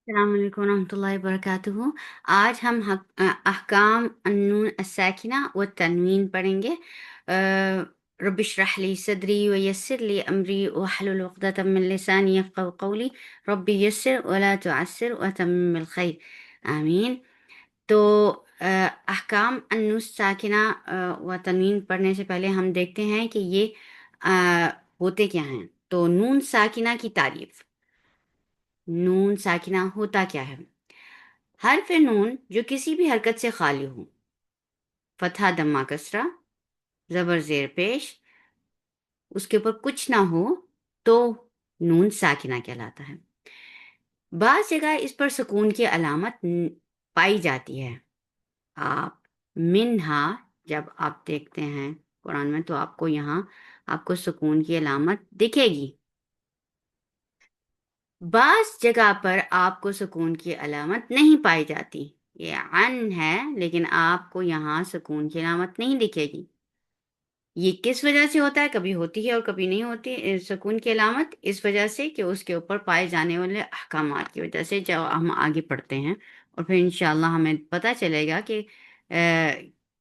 السلام علیکم ورحمۃ اللہ وبرکاتہ۔ آج ہم احکام النون الساکنہ و تنوین پڑھیں گے۔ رب اشرح لی صدری ویسر لی امری واحلل عقدۃ من لسانی یفقهوا قولی رب یسر ولا تعسر وتمم بالخیر، آمین۔ تو احکام النون الساکنہ و تنوین پڑھنے سے پہلے ہم دیکھتے ہیں کہ یہ ہوتے کیا ہیں۔ تو نون ساکنہ کی تعریف۔ نون ساکنہ ہوتا کیا ہے؟ حرف نون جو کسی بھی حرکت سے خالی ہو، فتحہ دمہ کسرہ، زبر زیر پیش، اس کے اوپر کچھ نہ ہو تو نون ساکنہ کہلاتا ہے۔ بعض جگہ اس پر سکون کی علامت پائی جاتی ہے۔ آپ منہا جب آپ دیکھتے ہیں قرآن میں تو آپ کو یہاں آپ کو سکون کی علامت دکھے گی۔ بعض جگہ پر آپ کو سکون کی علامت نہیں پائی جاتی۔ یہ عن ہے لیکن آپ کو یہاں سکون کی علامت نہیں دکھے گی۔ یہ کس وجہ سے ہوتا ہے؟ کبھی ہوتی ہے اور کبھی نہیں ہوتی سکون کی علامت، اس وجہ سے کہ اس کے اوپر پائے جانے والے احکامات کی وجہ سے، جو ہم آگے پڑھتے ہیں اور پھر انشاءاللہ ہمیں پتہ چلے گا کہ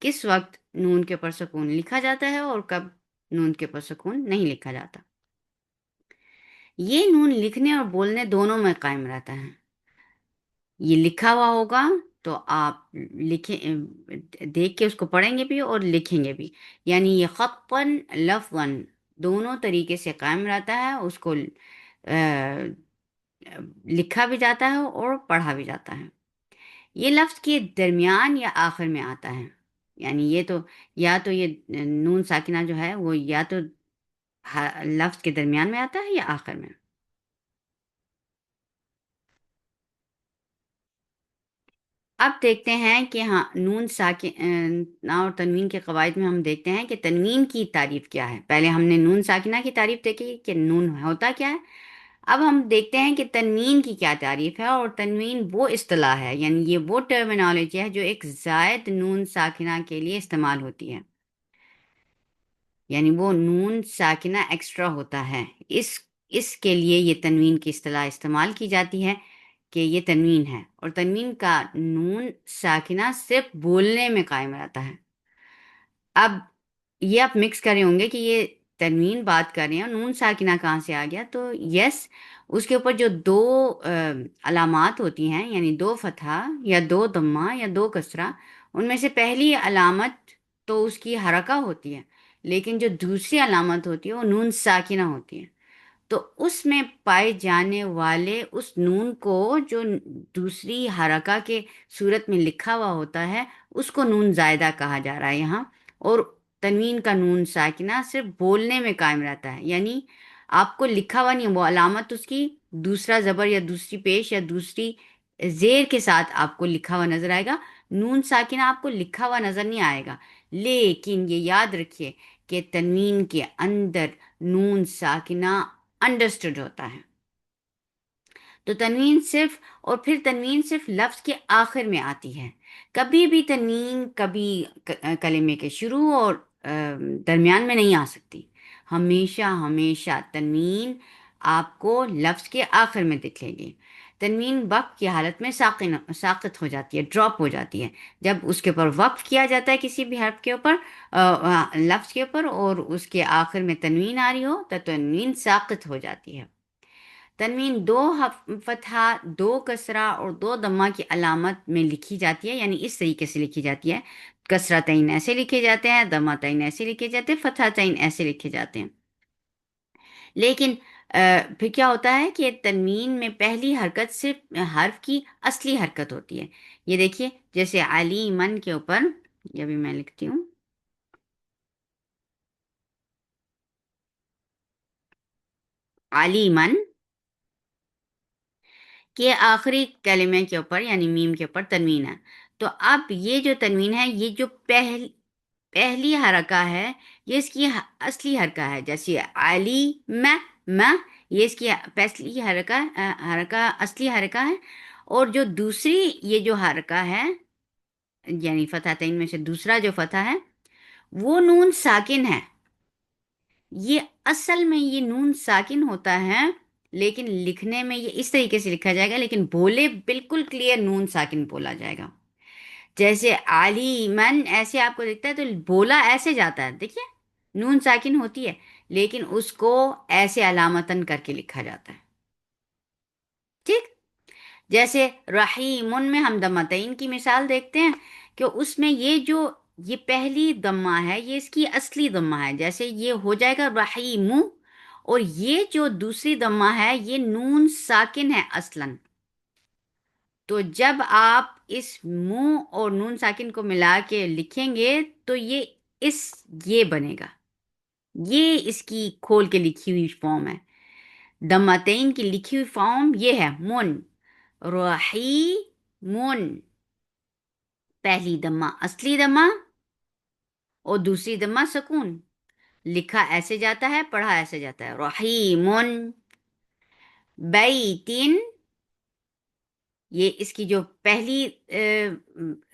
کس وقت نون کے اوپر سکون لکھا جاتا ہے اور کب نون کے اوپر سکون نہیں لکھا جاتا۔ یہ نون لکھنے اور بولنے دونوں میں قائم رہتا ہے۔ یہ لکھا ہوا ہوگا تو آپ دیکھ کے اس کو پڑھیں گے بھی اور لکھیں گے بھی، یعنی یہ خطاً لفظاً دونوں طریقے سے قائم رہتا ہے۔ اس کو لکھا بھی جاتا ہے اور پڑھا بھی جاتا ہے۔ یہ لفظ کے درمیان یا آخر میں آتا ہے، یعنی یہ تو یا تو یہ نون ساکنہ جو ہے وہ یا تو لفظ کے درمیان میں آتا ہے یا آخر میں۔ اب دیکھتے ہیں کہ ہاں نون ساکنہ اور تنوین کے قواعد میں ہم دیکھتے ہیں کہ تنوین کی تعریف کیا ہے۔ پہلے ہم نے نون ساکنہ کی تعریف دیکھی کہ نون ہوتا کیا ہے۔ اب ہم دیکھتے ہیں کہ تنوین کی کیا تعریف ہے، اور تنوین وہ اصطلاح ہے، یعنی یہ وہ ٹرمینالوجی ہے جو ایک زائد نون ساکنہ کے لیے استعمال ہوتی ہے، یعنی وہ نون ساکنہ ایکسٹرا ہوتا ہے، اس کے لیے یہ تنوین کی اصطلاح استعمال کی جاتی ہے کہ یہ تنوین ہے۔ اور تنوین کا نون ساکنہ صرف بولنے میں قائم رہتا ہے۔ اب یہ آپ مکس کر رہے ہوں گے کہ یہ تنوین بات کر رہے ہیں اور نون ساکنہ کہاں سے آ گیا، تو یس، اس کے اوپر جو دو علامات ہوتی ہیں، یعنی دو فتحہ یا دو ضمہ یا دو کسرہ، ان میں سے پہلی علامت تو اس کی حرکہ ہوتی ہے، لیکن جو دوسری علامت ہوتی ہے وہ نون ساکنہ ہوتی ہے۔ تو اس میں پائے جانے والے اس نون کو جو دوسری حرکہ کے صورت میں لکھا ہوا ہوتا ہے اس کو نون زائدہ کہا جا رہا ہے یہاں۔ اور تنوین کا نون ساکنہ صرف بولنے میں قائم رہتا ہے، یعنی آپ کو لکھا ہوا نہیں، وہ علامت اس کی دوسرا زبر یا دوسری پیش یا دوسری زیر کے ساتھ آپ کو لکھا ہوا نظر آئے گا۔ نون ساکنہ آپ کو لکھا ہوا نظر نہیں آئے گا، لیکن یہ یاد رکھیے کہ تنوین کے اندر نون ساکنہ انڈرسٹوڈ ہوتا ہے۔ تو تنوین صرف اور پھر تنوین صرف لفظ کے آخر میں آتی ہے۔ کبھی بھی تنوین کبھی کلمے کے شروع اور درمیان میں نہیں آ سکتی۔ ہمیشہ تنوین آپ کو لفظ کے آخر میں دکھے گی۔ تنوین وقف کی حالت میں ساقط ہو جاتی ہے، ڈراپ ہو جاتی ہے۔ جب اس کے اوپر وقف کیا جاتا ہے کسی بھی حرف کے اوپر، لفظ کے اوپر، اور اس کے آخر میں تنوین آ رہی ہو تو تنوین ساقط ہو جاتی ہے۔ تنوین دو فتحہ، دو کسرہ اور دو ضمہ کی علامت میں لکھی جاتی ہے، یعنی اس طریقے سے لکھی جاتی ہے۔ کسرتین ایسے لکھے جاتے ہیں، ضمتین ایسے لکھے جاتے ہیں، فتحتین ایسے لکھے جاتے ہیں۔ لیکن پھر کیا ہوتا ہے کہ تنوین میں پہلی حرکت صرف حرف کی اصلی حرکت ہوتی ہے۔ یہ دیکھیے جیسے علی من کے اوپر، یہ بھی میں لکھتی ہوں، علی من کے آخری کلمے کے اوپر یعنی میم کے اوپر تنوین ہے۔ تو اب یہ جو تنوین ہے، یہ جو پہلی حرکہ ہے، یہ اس کی اصلی حرکہ ہے۔ جیسے علی میں یہ اس کی پہلی حرکہ اصلی حرکہ ہے، اور جو دوسری یہ جو حرکہ ہے، یعنی فتحتین میں سے دوسرا جو فتح ہے وہ نون ساکن ہے۔ یہ اصل میں یہ نون ساکن ہوتا ہے لیکن لکھنے میں یہ اس طریقے سے لکھا جائے گا، لیکن بولے بالکل کلیئر نون ساکن بولا جائے گا. جیسے علی من ایسے آپ کو دکھتا ہے تو بولا ایسے جاتا ہے، دیکھیے نون ساکن ہوتی ہے لیکن اس کو ایسے علامتن کر کے لکھا جاتا ہے. ٹھیک. جیسے رحیمن میں ہم دمتین کی مثال دیکھتے ہیں کہ اس میں یہ پہلی دمہ ہے، یہ اس کی اصلی دمہ ہے. جیسے یہ ہو جائے گا رحیم، اور یہ جو دوسری دمہ ہے یہ نون ساکن ہے اصلاً. تو جب آپ اس منہ اور نون ساکن کو ملا کے لکھیں گے تو اس یہ بنے گا. یہ اس کی کھول کے لکھی ہوئی فارم ہے. دمتین کی لکھی ہوئی فارم یہ ہے من، رحی من، پہلی دمہ اصلی دمہ اور دوسری دمہ سکون. لکھا ایسے جاتا ہے، پڑھا ایسے جاتا ہے. رحیمن بیتن، یہ اس کی جو پہلی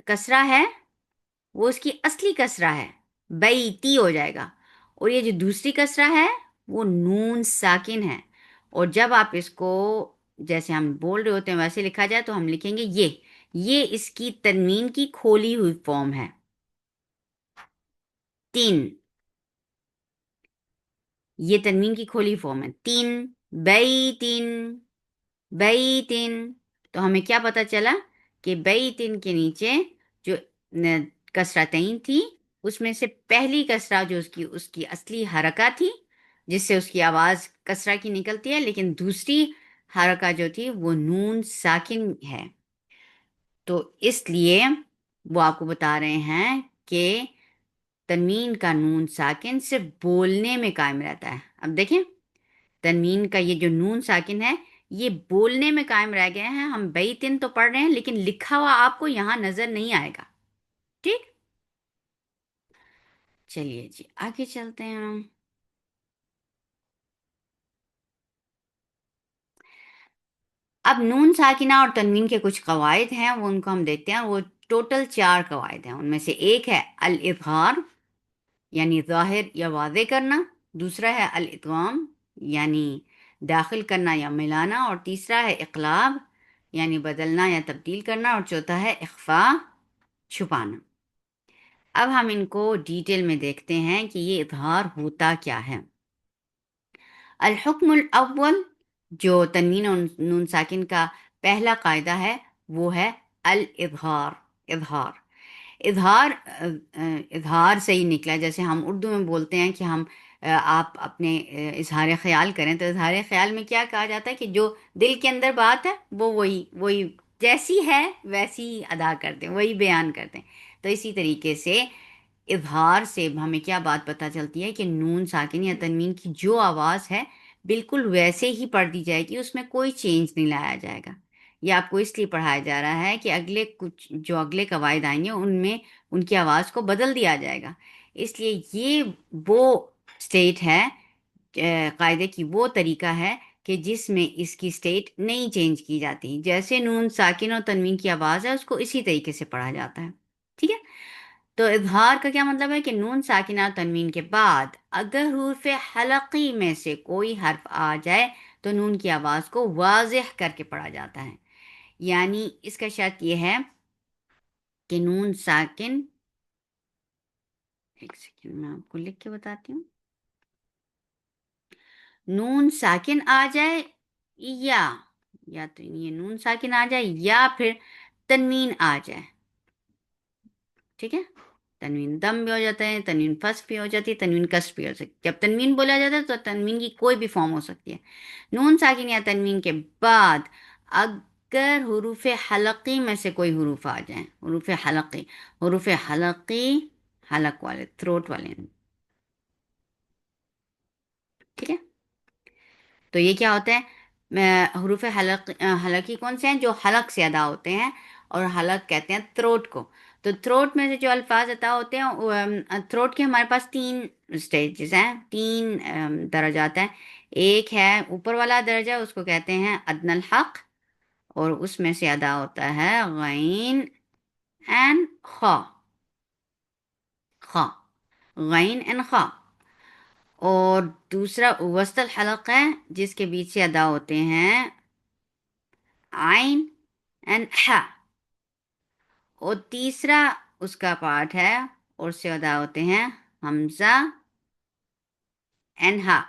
کسرہ ہے وہ اس کی اصلی کسرہ ہے، بیتی ہو جائے گا. اور یہ جو دوسری کسرہ ہے وہ نون ساکن ہے. اور جب آپ اس کو جیسے ہم بول رہے ہوتے ہیں ویسے لکھا جائے تو ہم لکھیں گے یہ اس کی تنوین کی کھولی ہوئی فارم ہے. تین، یہ تنوین کی کھولی فارم ہے. تین بیتن، بیتن. تو ہمیں کیا پتا چلا کہ بیتن کے نیچے جو کسرتین تھی اس میں سے پہلی کسرہ جو اس کی اصلی حرکہ تھی جس سے اس کی آواز کسرہ کی نکلتی ہے، لیکن دوسری حرکہ جو تھی وہ نون ساکن ہے. تو اس لیے وہ آپ کو بتا رہے ہیں کہ تنوین کا نون ساکن صرف بولنے میں قائم رہتا ہے. اب دیکھیں تنوین کا یہ جو نون ساکن ہے یہ بولنے میں قائم رہ گئے ہیں. ہم بیتن تو پڑھ رہے ہیں لیکن لکھا ہوا آپ کو یہاں نظر نہیں آئے گا. ٹھیک. چلیے جی آگے چلتے ہیں ہم. اب نون ساکنہ اور تنوین کے کچھ قواعد ہیں، وہ ان کو ہم دیکھتے ہیں. وہ ٹوٹل 4 قواعد ہیں. ان میں سے ایک ہے الاظہار یعنی ظاہر یا واضح کرنا، دوسرا ہے الادغام یعنی داخل کرنا یا ملانا، اور تیسرا ہے اقلاب یعنی بدلنا یا تبدیل کرنا، اور چوتھا ہے اخفاء چھپانا. اب ہم ان کو ڈیٹیل میں دیکھتے ہیں کہ یہ اظہار ہوتا کیا ہے. الحکم الاول جو تنوین اور نون ساکن کا پہلا قاعدہ ہے وہ ہے الاظہار. اظہار اظہار اظہار سے ہی نکلا. جیسے ہم اردو میں بولتے ہیں کہ آپ اپنے اظہار خیال کریں، تو اظہار خیال میں کیا کہا جاتا ہے کہ جو دل کے اندر بات ہے وہ وہی جیسی ہے ویسی ہی ادا کرتے ہیں، وہی بیان کرتے ہیں. تو اسی طریقے سے اظہار سے ہمیں کیا بات پتہ چلتی ہے کہ نون ساکن یا تنوین کی جو آواز ہے بالکل ویسے ہی پڑھ دی جائے گی، اس میں کوئی چینج نہیں لایا جائے گا. یہ آپ کو اس لیے پڑھایا جا رہا ہے کہ اگلے قواعد آئیں گے ان میں ان کی آواز کو بدل دیا جائے گا. اس لیے یہ وہ سٹیٹ ہے، قاعدے کی وہ طریقہ ہے کہ جس میں اس کی سٹیٹ نہیں چینج کی جاتی. جیسے نون ساکن اور تنوین کی آواز ہے اس کو اسی طریقے سے پڑھا جاتا ہے. ٹھیک ہے. تو اظہار کا کیا مطلب ہے کہ نون ساکنہ اور تنوین کے بعد اگر حروف حلقی میں سے کوئی حرف آ جائے تو نون کی آواز کو واضح کر کے پڑھا جاتا ہے. یعنی اس کا شرط یہ ہے کہ نون ساکن، ایک سیکنڈ میں آپ کو لکھ کے بتاتی ہوں، نون ساکن آ جائے یا تو یہ نون ساکن آ جائے یا پھر تنوین آ جائے. ٹھیک ہے. تنوین دم بھی ہو جاتا ہے، تنوین فسخ بھی ہو جاتی ہے، تنوین کسر بھی ہو سکتی ہے. جب تنوین بولا جاتا ہے تو تنوین کی کوئی بھی فارم ہو سکتی ہے. نون ساکن یا تنوین کے بعد اگر حروف حلقی میں سے کوئی حروف آ جائیں، حروف حلقی حلق والے، تھروٹ والے. ٹھیک ہے. تو یہ کیا ہوتا ہے؟ حروف حلقی کون سے ہیں؟ جو حلق سے ادا ہوتے ہیں، اور حلق کہتے ہیں تھروٹ کو. تو تھروٹ میں سے جو الفاظ ادا ہوتے ہیں، تھروٹ کے ہمارے پاس 3 سٹیجز ہیں، 3 درجات ہیں. ایک ہے اوپر والا درجہ، اس کو کہتے ہیں ادنی الحق، اور اس میں سے ادا ہوتا ہے غین این خا، خا غین این خا. اور دوسرا وسط الحلق ہے جس کے بیچ سے ادا ہوتے ہیں عین اینڈ ح، اور تیسرا اس کا پارٹ ہے اور سے ادا ہوتے ہیں حمزہ اینڈ ہا۔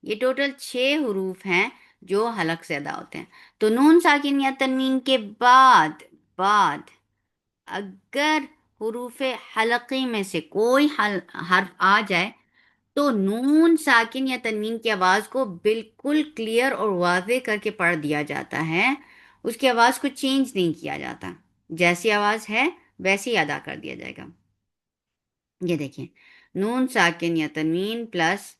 یہ ٹوٹل 6 حروف ہیں جو حلق سے ادا ہوتے ہیں۔ تو نون ساکن یا تنوین کے بعد اگر حروف حلقی میں سے کوئی حرف آ جائے تو نون ساکن یا تنوین کی آواز کو بالکل کلیئر اور واضح کر کے پڑھ دیا جاتا ہے، اس کی آواز کو چینج نہیں کیا جاتا، جیسی آواز ہے ویسے ہی ادا کر دیا جائے گا۔ یہ دیکھیں، نون ساکن یا تنوین پلس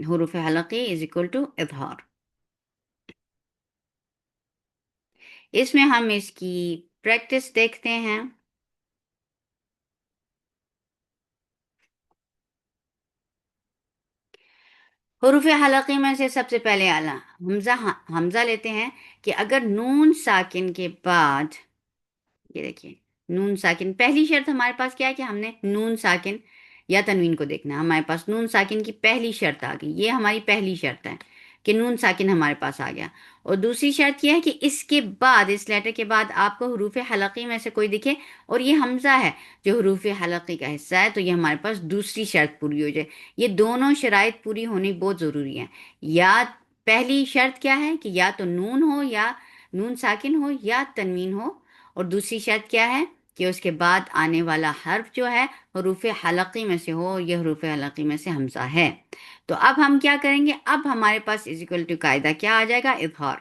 حروف حلقی از اکول ٹو اظہار۔ اس میں ہم اس کی پریکٹس دیکھتے ہیں۔ حروف حلقی میں سے سب سے پہلے اعلیٰ حمزہ لیتے ہیں کہ اگر نون ساکن کے بعد، یہ دیکھیے نون ساکن، پہلی شرط ہمارے پاس کیا ہے کہ ہم نے نون ساکن یا تنوین کو دیکھنا ہے۔ ہمارے پاس نون ساکن کی پہلی شرط آ گئی، یہ ہماری پہلی شرط ہے کہ نون ساکن ہمارے پاس آ گیا۔ اور دوسری شرط یہ ہے کہ اس کے بعد، اس لیٹر کے بعد آپ کو حروف حلقی میں سے کوئی دکھے اور یہ حمزہ ہے جو حروف حلقی کا حصہ ہے، تو یہ ہمارے پاس دوسری شرط پوری ہو جائے۔ یہ دونوں شرائط پوری ہونی بہت ضروری ہیں۔ یا پہلی شرط کیا ہے کہ یا تو نون ہو، یا نون ساکن ہو یا تنوین ہو، اور دوسری شرط کیا ہے کہ اس کے بعد آنے والا حرف جو ہے حروف حلقی میں سے ہو، یہ حروف حلقی میں سے حمزہ ہے۔ تو اب ہم کیا کریں گے؟ اب ہمارے پاس از اکول ٹو قاعدہ کیا آ جائے گا؟ اظہار۔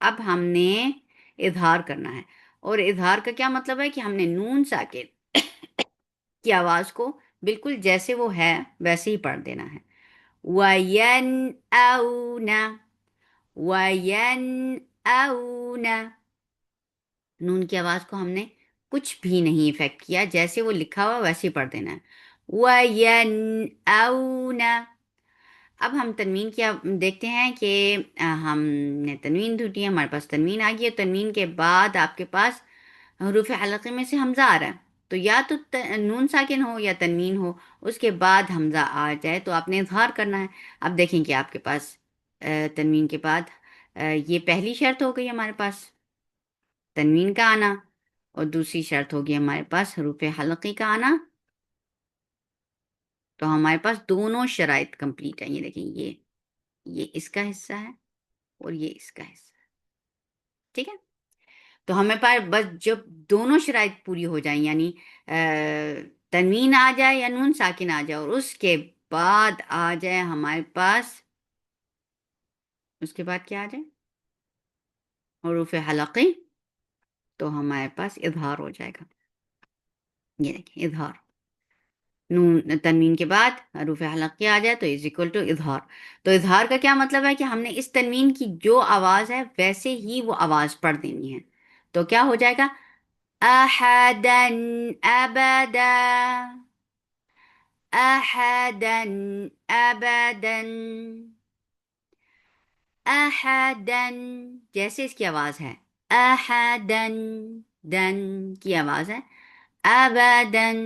اب ہم نے اظہار کرنا ہے، اور اظہار کا کیا مطلب ہے کہ ہم نے نون ساکن کی آواز کو بالکل جیسے وہ ہے ویسے ہی پڑھ دینا ہے۔ وَيَنْأَوْنَ، وَيَنْأَوْنَ، نون کی آواز کو ہم نے کچھ بھی نہیں افیکٹ کیا، جیسے وہ لکھا ہوا ویسے ہی پڑھ دینا ہے۔ وَيَنْأَوْنَ۔ اب ہم تنوین کیا دیکھتے ہیں کہ ہم نے تنوین ڈھونڈی ہے، ہمارے پاس تنوین آ گئی ہے۔ تنوین کے بعد آپ کے پاس حروف حلقے میں سے حمزہ آ رہا ہے، تو یا تو نون ساکن ہو یا تنوین ہو، اس کے بعد حمزہ آ جائے تو آپ نے اظہار کرنا ہے۔ اب دیکھیں کہ آپ کے پاس تنوین کے بعد یہ پہلی شرط ہو گئی ہمارے پاس تنوین کا آنا، اور دوسری شرط ہوگی ہمارے پاس حروف حلقی کا آنا۔ تو ہمارے پاس دونوں شرائط کمپلیٹ ہیں۔ یہ دیکھیں، یہ اس کا حصہ ہے اور یہ اس کا حصہ ہے، ٹھیک ہے؟ تو ہمیں پاس بس جب دونوں شرائط پوری ہو جائیں، یعنی تنوین آ جائے یا نون ساکن آ جائے، اور اس کے بعد آ جائے ہمارے پاس، اس کے بعد کیا آ جائے؟ حروف حلقی، تو ہمارے پاس اظہار ہو جائے گا۔ یہ دیکھیں، اظہار، نون تنوین کے بعد حروف حلقی آ جائے تو از اکول ٹو اظہار۔ تو اظہار کا کیا مطلب ہے کہ ہم نے اس تنوین کی جو آواز ہے ویسے ہی وہ آواز پڑھ دینی ہے۔ تو کیا ہو جائے گا؟ احدن، ابدا، احدن، ابدن، احدن، جیسے اس کی آواز ہے احدن، دن کی آواز ہے، ابدن،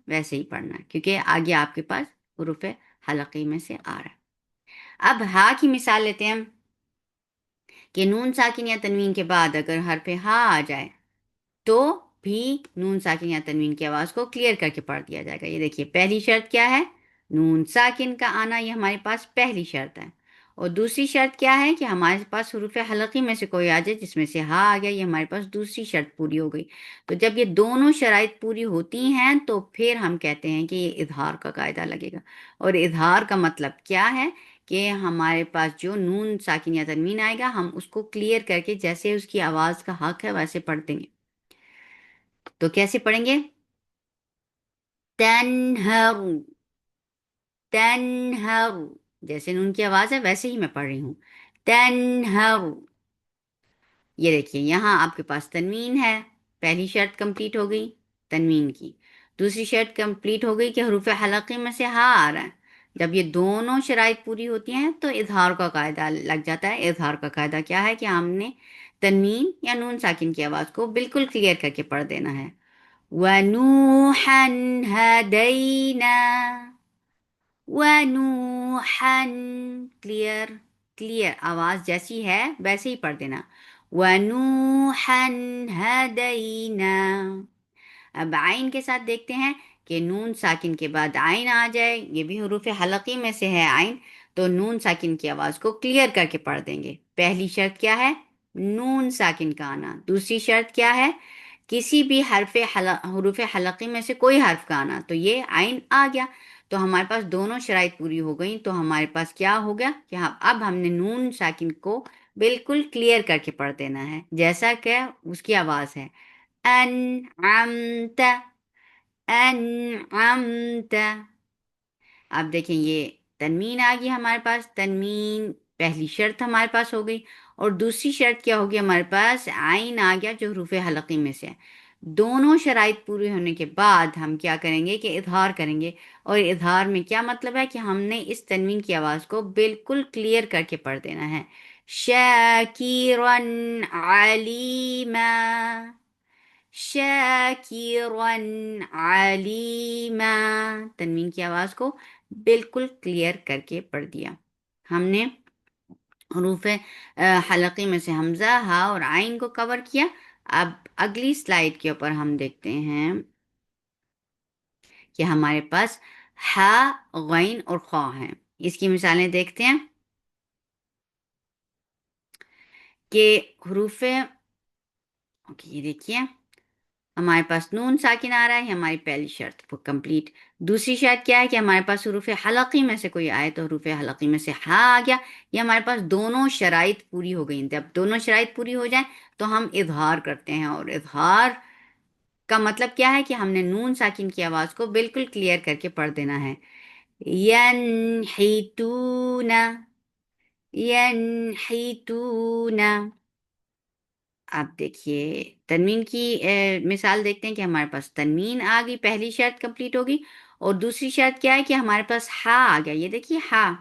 ویسے ہی پڑھنا ہے، کیونکہ آگے آپ کے پاس حروف حلقی میں سے آ رہا ہے۔ اب ہا کی مثال لیتے ہیں کہ نون ساکن یا تنوین کے بعد اگر حرف ہا آ جائے تو بھی نون ساکن یا تنوین کی آواز کو کلیئر کر کے پڑھ دیا جائے گا۔ یہ دیکھیے، پہلی شرط کیا ہے؟ نون ساکن کا آنا، یہ ہمارے پاس پہلی شرط ہے۔ اور دوسری شرط کیا ہے کہ ہمارے پاس حروف حلقی میں سے کوئی آ جائے جس میں سے ہا آ گیا، یہ ہمارے پاس دوسری شرط پوری ہو گئی۔ تو جب یہ دونوں شرائط پوری ہوتی ہیں تو پھر ہم کہتے ہیں کہ یہ اظہار کا قاعدہ لگے گا۔ اور اظہار کا مطلب کیا ہے کہ ہمارے پاس جو نون ساکن یا تنوین آئے گا ہم اس کو کلیئر کر کے جیسے اس کی آواز کا حق ہے ویسے پڑھ دیں گے۔ تو کیسے پڑھیں گے؟ تنہر، تنہر، جیسے نون کی آواز ہے ویسے ہی میں پڑھ رہی ہوں، تنہر۔ یہ دیکھیے، یہاں آپ کے پاس تنوین ہے، پہلی شرط کمپلیٹ ہو گئی تنوین کی، دوسری شرط کمپلیٹ ہو گئی کہ حروف حلقے میں سے ہا آ رہا ہے۔ جب یہ دونوں شرائط پوری ہوتی ہیں تو اظہار کا قاعدہ لگ جاتا ہے۔ اظہار کا قاعدہ کیا ہے کہ ہم نے تنوین یا نون ساکن کی آواز کو بالکل کلیئر کر کے پڑھ دینا ہے۔ وَنُوحًا هَدَيْنَا، ونوحا، کلیئر، کلیئر آواز جیسی ہے ویسے ہی پڑھ دینا. ونوحا ہدینا. اب آئین کے ساتھ دیکھتے ہیں کہ نون ساکن کے بعد آئین آ جائے، یہ بھی حروف حلقی میں سے ہے آئین، تو نون ساکن کی آواز کو کلیئر کر کے پڑھ دیں گے. پہلی شرط کیا ہے؟ نون ساکن کا آنا. دوسری شرط کیا ہے؟ کسی بھی حروف حلقی میں سے کوئی حرف کا آنا. تو یہ آئین آ گیا، تو ہمارے پاس دونوں شرائط پوری ہو گئیں. تو ہمارے پاس کیا ہو گیا کہ اب ہم نے نون ساکن کو بالکل کلیئر کر کے پڑھ دینا ہے، جیسا کہ اس کی آواز ہے انعمت، انعمت. اب دیکھیں یہ تنوین آ گئی ہمارے پاس. تنوین پہلی شرط ہمارے پاس ہو گئی، اور دوسری شرط کیا ہوگی ہمارے پاس؟ عین آ گیا جو حروف حلقی میں سے ہے. دونوں شرائط پوری ہونے کے بعد ہم کیا کریں گے کہ اظہار کریں گے. اور اظہار میں کیا مطلب ہے کہ ہم نے اس تنوین کی آواز کو بالکل کلیئر کر کے پڑھ دینا ہے. شاکرن علیما، شاکرن علیما. تنوین کی آواز کو بالکل کلیئر کر کے پڑھ دیا ہم نے. حروف حلقی میں سے حمزہ، ہا اور عین کو کور کیا. اب اگلی سلائیڈ کے اوپر ہم دیکھتے ہیں کہ ہمارے پاس ہا، غین اور خا ہیں. اس کی مثالیں دیکھتے ہیں کہ حروف، اوکے یہ دیکھیے ہمارے پاس نون ساکن آ رہا ہے، ہماری پہلی شرط وہ کمپلیٹ. دوسری شرط کیا ہے کہ ہمارے پاس حروف حلقی میں سے کوئی آئے، تو حروف حلقی میں سے ہا آ گیا. یہ ہمارے پاس دونوں شرائط پوری ہو گئی. جب دونوں شرائط پوری ہو جائیں تو ہم اظہار کرتے ہیں، اور اظہار کا مطلب کیا ہے کہ ہم نے نون ساکن کی آواز کو بالکل کلیئر کر کے پڑھ دینا ہے. ینحتون، ینحتون. اب دیکھیے تنوین کی مثال دیکھتے ہیں کہ ہمارے پاس تنوین آ گئی، پہلی شرط کمپلیٹ ہوگی. اور دوسری شرط کیا ہے کہ ہمارے پاس ہا آ گیا. یہ دیکھیے ہا،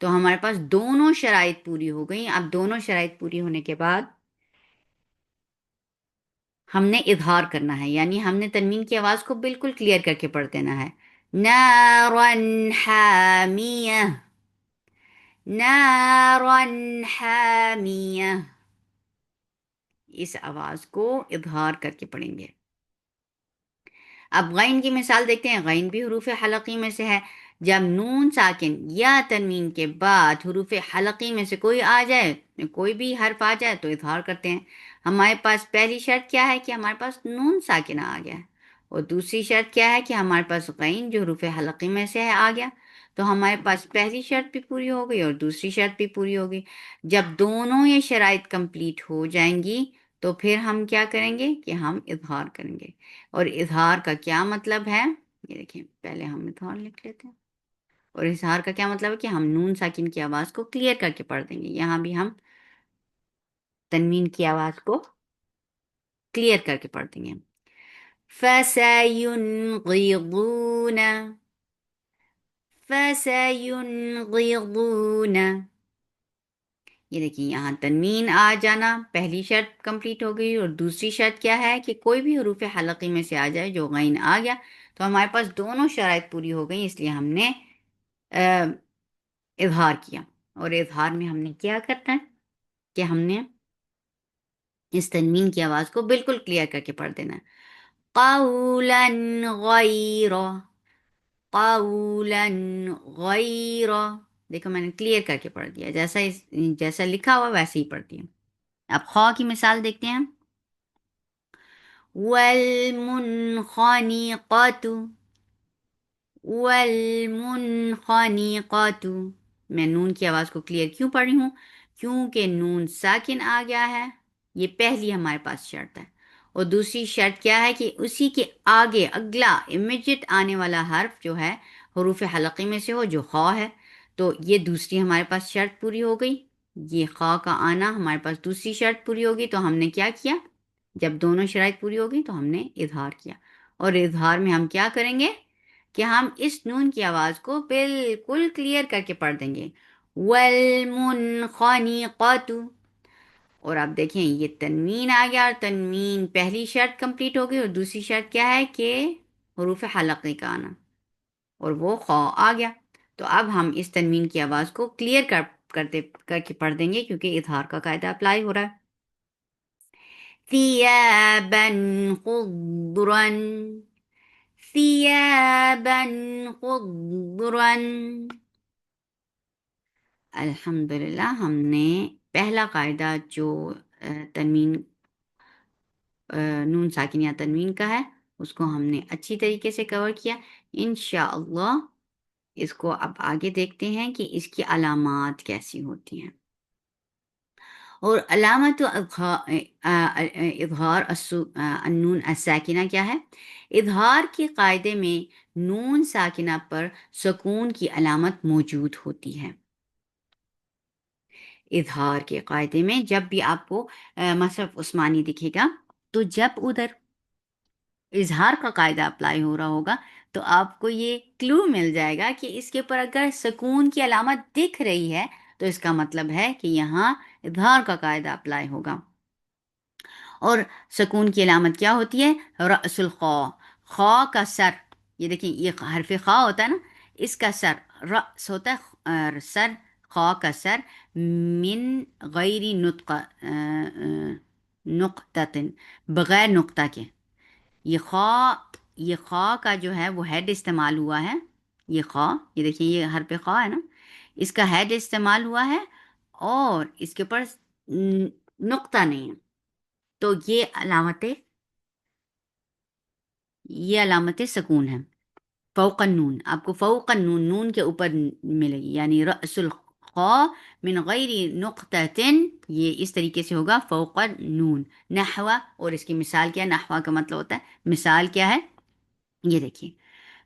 تو ہمارے پاس دونوں شرائط پوری ہو گئیں. اب دونوں شرائط پوری ہونے کے بعد ہم نے اظہار کرنا ہے، یعنی ہم نے تنوین کی آواز کو بالکل کلیئر کر کے پڑھ دینا ہے. نارن حامیہ، نارن حامیہ. اس آواز کو اظہار کر کے پڑھیں گے. اب غین کی مثال دیکھتے ہیں. غین بھی حروف حلقی میں سے ہے. جب نون ساکن یا تنوین کے بعد حروف حلقی میں سے کوئی آ جائے، کوئی بھی حرف آ جائے، تو اظہار کرتے ہیں. ہمارے پاس پہلی شرط کیا ہے کہ ہمارے پاس نون ساکن آ گیا، اور دوسری شرط کیا ہے کہ ہمارے پاس غین جو حروف حلقی میں سے ہے آ گیا. تو ہمارے پاس پہلی شرط بھی پوری ہو گئی اور دوسری شرط بھی پوری ہو گئی. جب دونوں یہ شرائط کمپلیٹ ہو جائیں گی تو پھر ہم کیا کریں گے کہ ہم اظہار کریں گے. اور اظہار کا کیا مطلب ہے؟ یہ دیکھیں پہلے ہم اظہار لکھ لیتے ہیں. اور اظہار کا کیا مطلب ہے کہ ہم نون ساکن کی آواز کو کلیئر کر کے پڑھ دیں گے. یہاں بھی ہم تنوین کی آواز کو کلیئر کر کے پڑھ دیں گے. فَسَيُنْغِضُونَ، فَسَيُنْغِضُونَ. یہ دیکھیں یہاں تنوین آ جانا پہلی شرط کمپلیٹ ہو گئی، اور دوسری شرط کیا ہے کہ کوئی بھی حروف حلقی میں سے آ جائے جو غین آ گیا. تو ہمارے پاس دونوں شرائط پوری ہو گئی، اس لیے ہم نے اظہار کیا. اور اظہار میں ہم نے کیا کرنا ہے کہ ہم نے اس تنوین کی آواز کو بالکل کلیئر کر کے پڑھ دینا ہے. قولا غیر، قولا غیر. دیکھو میں نے کلیئر کر کے پڑھ دیا، جیسا لکھا ہوا ویسے ہی پڑھ دیا. اب خواہ کی مثال دیکھتے ہیں. والمنخنقات، والمنخنقات. میں نون کی آواز کو کلیئر کیوں پڑھ رہی ہوں؟ کیونکہ نون ساکن آ گیا ہے، یہ پہلی ہمارے پاس شرط ہے. اور دوسری شرط کیا ہے کہ اسی کے آگے اگلا امیجٹ آنے والا حرف جو ہے حروف حلقی میں سے ہو، جو خواہ ہے. تو یہ دوسری ہمارے پاس شرط پوری ہو گئی. یہ خواہ کا آنا ہمارے پاس دوسری شرط پوری ہوگی. تو ہم نے کیا کیا؟ جب دونوں شرائط پوری ہوگی تو ہم نے اظہار کیا. اور اظہار میں ہم کیا کریں گے کہ ہم اس نون کی آواز کو بالکل کلیئر کر کے پڑھ دیں گے. والمنخنقات. اور آپ دیکھیں یہ تنوین آ گیا، اور تنوین پہلی شرط کمپلیٹ ہو گئی، اور دوسری شرط کیا ہے کہ حروف حلقی کا آنا، اور وہ خواہ آ گیا. تو اب ہم اس تنوین کی آواز کو کلیئر کر کے پڑھ دیں گے کیونکہ اظہار کا قاعدہ اپلائی ہو رہا ہے. ثيابا خضرا ثيابا خضرا. الحمدللہ ہم نے پہلا قاعدہ جو تنوین نون ساکن یا تنوین کا ہے اس کو ہم نے اچھی طریقے سے کور کیا. انشاءاللہ اس کو اب آگے دیکھتے ہیں کہ اس کی علامات کیسی ہوتی ہیں. اور علامت اظہار النون الساکنہ کیا ہے؟ اظہار کے قاعدے میں نون ساکنہ پر سکون کی علامت موجود ہوتی ہے. اظہار کے قاعدے میں جب بھی آپ کو مصحف عثمانی دکھے گا تو جب ادھر اظہار کا قاعدہ اپلائی ہو رہا ہوگا تو آپ کو یہ کلو مل جائے گا کہ اس کے اوپر اگر سکون کی علامت دکھ رہی ہے تو اس کا مطلب ہے کہ یہاں اظہار کا قاعدہ اپلائی ہوگا. اور سکون کی علامت کیا ہوتی ہے؟ رأس الخاء، خاء کا سر. یہ دیکھیں یہ حرف خاء ہوتا ہے نا، اس کا سر رأس ہوتا ہے، سر، خاء کا سر، من غیر نقطہ، بغیر نقطہ کے. یہ خاء کا جو ہے وہ ہیڈ استعمال ہوا ہے. یہ خاء، یہ دیکھیں یہ حرف خاء ہے نا، اس کا ہیڈ استعمال ہوا ہے اور اس کے اوپر نقطہ نہیں ہے. تو یہ علامت سکون ہے. فوق النون، آپ کو فوق النون، نون کے اوپر ملے گی، یعنی رأس الخاء من غیر نقطہ، یہ اس طریقے سے ہوگا فوق النون. نحو، اور اس کی مثال کیا ہے؟ نحو کا مطلب ہوتا ہے مثال کیا ہے؟ یہ دیکھیں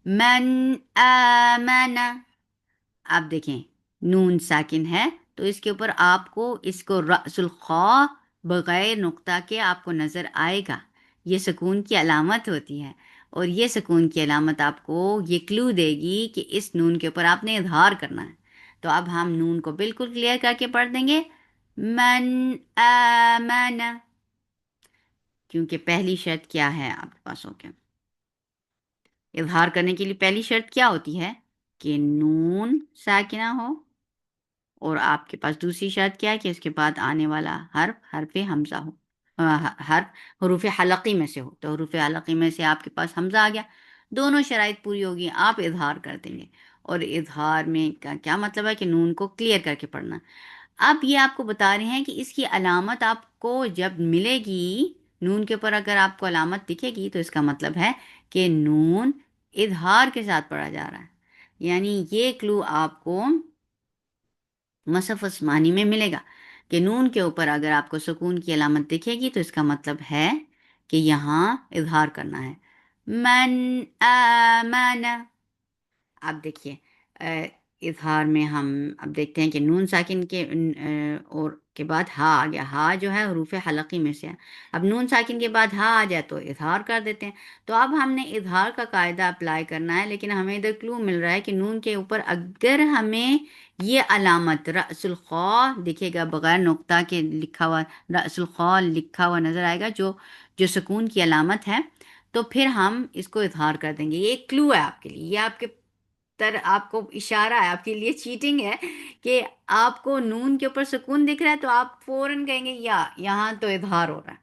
من آمن. آپ دیکھیں نون ساکن ہے تو اس کے اوپر آپ کو اس کو رأس الخاء بغیر نقطہ کے آپ کو نظر آئے گا. یہ سکون کی علامت ہوتی ہے اور یہ سکون کی علامت آپ کو یہ کلو دے گی کہ اس نون کے اوپر آپ نے اظہار کرنا ہے. تو اب ہم نون کو بالکل کلیئر کر کے پڑھ دیں گے من آمن، کیونکہ پہلی شرط کیا ہے آپ کے پاس؟ ہو کیا اظہار کرنے کے لیے پہلی شرط کیا ہوتی ہے؟ کہ نون ساکنہ ہو. اور آپ کے پاس دوسری شرط کیا ہے؟ کہ اس کے بعد آنے والا حرف حمزہ ہو، حرف حروف حلقی میں سے ہو. تو حروف حلقی میں سے آپ کے پاس حمزہ آ گیا، دونوں شرائط پوری ہوگی، آپ اظہار کر دیں گے. اور اظہار میں کیا مطلب ہے؟ کہ نون کو کلیئر کر کے پڑھنا. اب یہ آپ کو بتا رہے ہیں کہ اس کی علامت آپ کو جب ملے گی، نون کے اوپر اگر آپ کو علامت دکھے گی تو اس کا مطلب ہے کہ نون اظہار کے ساتھ پڑھا جا رہا ہے. یعنی یہ کلو آپ کو مصحف عثمانی میں ملے گا کہ نون کے اوپر اگر آپ کو سکون کی علامت دکھے گی تو اس کا مطلب ہے کہ یہاں اظہار کرنا ہے. من آمن. اب دیکھیے اظہار میں ہم اب دیکھتے ہیں کہ نون ساکن کے اور کے بعد ہا آ گیا. ہا جو ہے حروف حلقی میں سے ہے. اب نون ساکن کے بعد ہا آ جائے تو اظہار کر دیتے ہیں. تو اب ہم نے اظہار کا قاعدہ اپلائی کرنا ہے، لیکن ہمیں ادھر کلو مل رہا ہے کہ نون کے اوپر اگر ہمیں یہ علامت رأس الخاء دکھے گا بغیر نقطہ کے لکھا ہوا، رأس الخاء لکھا ہوا نظر آئے گا جو سکون کی علامت ہے، تو پھر ہم اس کو اظہار کر دیں گے. یہ ایک کلو ہے آپ کے لیے، یہ آپ کو اشارہ ہے، آپ کے لیے چیٹنگ ہے کہ آپ کو نون کے اوپر سکون دکھ رہا ہے تو آپ فوراً کہیں گے یا یہاں تو اظہار ہو رہا ہے.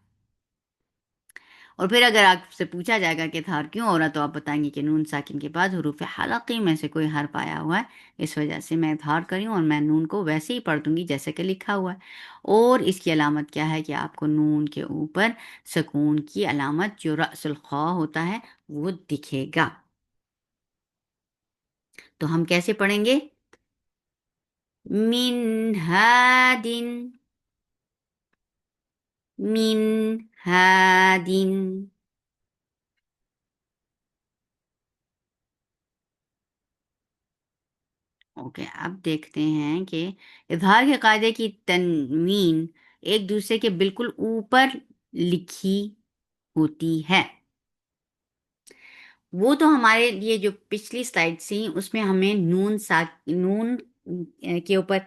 اور پھر اگر آپ سے پوچھا جائے گا کہ اظہار کیوں ہو رہا ہے تو آپ بتائیں گے کہ نون ساکن کے بعد حروف حلقی میں سے کوئی حرف آیا ہوا ہے، اس وجہ سے میں اظہار کری ہوں اور میں نون کو ویسے ہی پڑھ دوں گی جیسے کہ لکھا ہوا ہے. اور اس کی علامت کیا ہے؟ کہ آپ کو نون کے اوپر سکون کی علامت جو رأس الخاء ہوتا ہے وہ دکھے گا. تو ہم کیسے پڑھیں گے؟ من ہادن، من ہادن. اوکے، اب دیکھتے ہیں کہ اظہار کے قاعدے کی تنوین ایک دوسرے کے بالکل اوپر لکھی ہوتی ہے. وہ تو ہمارے لیے جو پچھلی سلائڈ تھی اس میں ہمیں نون کے اوپر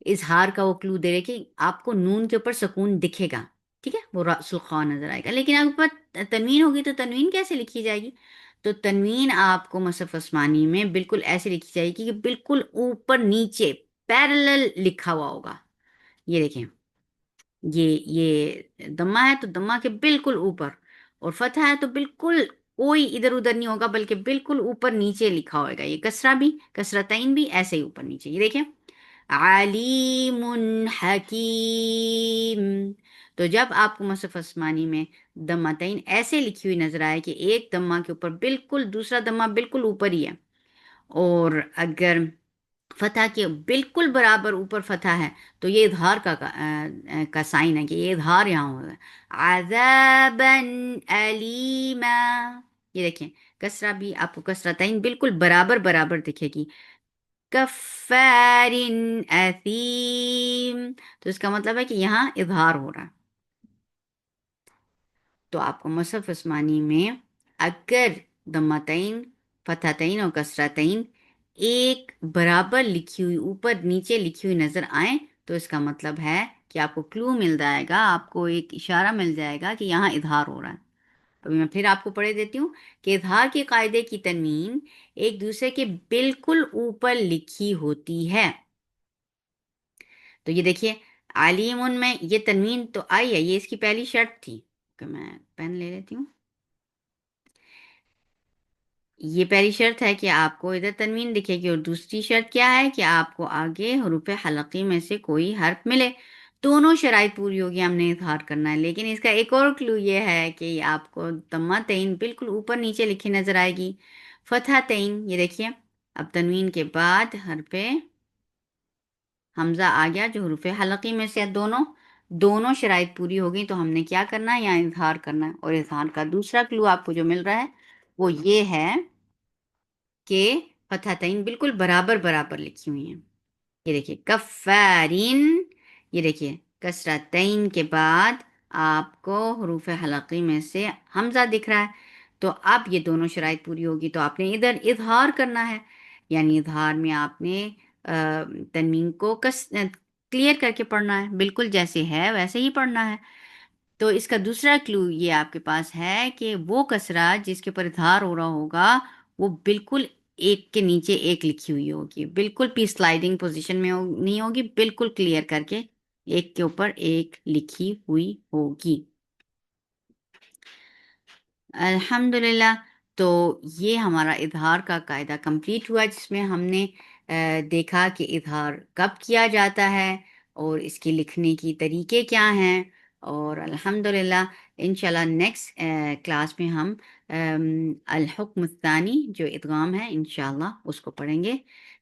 اظہار کا وہ کلو دے رہے کہ آپ کو نون کے اوپر سکون دکھے گا، ٹھیک ہے، وہ رأس الخاء نظر آئے گا. لیکن اگر اوپر تنوین ہوگی تو تنوین کیسے لکھی جائے گی؟ تو تنوین آپ کو مصحف عثمانی میں بالکل ایسے لکھی جائے گی کہ بالکل اوپر نیچے پیرلل لکھا ہوا ہوگا. یہ دیکھیں، یہ دمہ ہے تو دمہ کے بالکل اوپر، اور فتح ہے تو بالکل کوئی ادھر ادھر نہیں ہوگا بلکہ بالکل اوپر نیچے لکھا ہوئے گا. یہ کسرہ بھی، کسرتین بھی ایسے ہی اوپر نیچے. یہ دیکھیں، علیم حکیم. تو جب آپ کو مصحف عثمانی میں دمتین ایسے لکھی ہوئی نظر آئے کہ ایک دمہ کے اوپر بالکل دوسرا دمہ بالکل اوپر ہی ہے، اور اگر فتح کے بالکل برابر اوپر فتح ہے تو یہ اظہار کا سائن ہے کہ یہ اظہار یہاں ہوگا. عذابا علیما. یہ دیکھیں، کسرہ بھی آپ کو کسرتین بالکل برابر برابر دکھے گی. کفار اثیم. تو اس کا مطلب ہے کہ یہاں اظہار ہو رہا ہے. تو آپ کو مصحف عثمانی میں اگر دمتین، فتحتین اور کسرتین ایک برابر لکھی ہوئی اوپر نیچے لکھی ہوئی نظر آئیں تو اس کا مطلب ہے کہ آپ کو کلو مل جائے گا، آپ کو ایک اشارہ مل جائے گا کہ یہاں اظہار ہو رہا ہے. تو میں پھر آپ کو پڑھے دیتی ہوں کہ اظہار کے قاعدے کی تنوین ایک دوسرے کے بالکل اوپر لکھی ہوتی ہے. تو یہ دیکھیے، علیم میں یہ تنوین تو آئی ہے، یہ اس کی پہلی شرط تھی. کہ میں پین لے لیتی ہوں. یہ پہلی شرط ہے کہ آپ کو ادھر تنوین دکھے گی، اور دوسری شرط کیا ہے کہ آپ کو آگے حروف حلقی میں سے کوئی حرف ملے. دونوں شرائط پوری ہوگی، ہم نے اظہار کرنا ہے. لیکن اس کا ایک اور کلو یہ ہے کہ آپ کو دمہ تین بالکل اوپر نیچے لکھی نظر آئے گی. فتح تین، یہ دیکھیے اب تنوین کے بعد حرف حمزہ آ گیا جو حروف حلقی میں سے دونوں شرائط پوری ہو گئی. تو ہم نے کیا کرنا ہے، یہاں اظہار کرنا ہے. اور اظہار کا دوسرا کلو آپ کو جو مل رہا ہے وہ یہ ہے کہ فتحتین بالکل برابر برابر لکھی ہوئی ہیں. یہ دیکھیے کفارین. یہ دیکھیے کسرتین کے بعد آپ کو حروف حلقی میں سے حمزہ دکھ رہا ہے. تو اب یہ دونوں شرائط پوری ہوگی تو آپ نے ادھر اظہار کرنا ہے. یعنی اظہار میں آپ نے تنوین کو کلیئر کر کے پڑھنا ہے، بالکل جیسے ہے ویسے ہی پڑھنا ہے. تو اس کا دوسرا کلو یہ آپ کے پاس ہے کہ وہ کسرہ جس کے اوپر اظہار ہو رہا ہوگا وہ بالکل ایک کے نیچے ایک لکھی ہوئی ہوگی، بالکل پی سلائڈنگ پوزیشن میں نہیں ہوگی، بالکل کلیئر کر کے ایک کے اوپر ایک لکھی ہوئی ہوگی. الحمدللہ. تو یہ ہمارا اظہار کا قاعدہ کمپلیٹ ہوا، جس میں ہم نے دیکھا کہ اظہار کب کیا جاتا ہے اور اس کے لکھنے کی طریقے کیا ہیں. اور الحمدللہ انشاءاللہ نیکسٹ کلاس میں ہم الحکم الثانی جو ادغام ہے انشاءاللہ اس کو پڑھیں گے.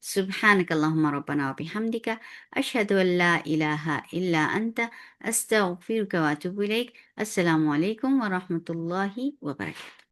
سبحانک اللہم ربنا و بحمدک، اشہد ان لا الہ الا انت، استغفرک و اتوب الیک. السلام علیکم ورحمۃ اللہ وبرکاتہ.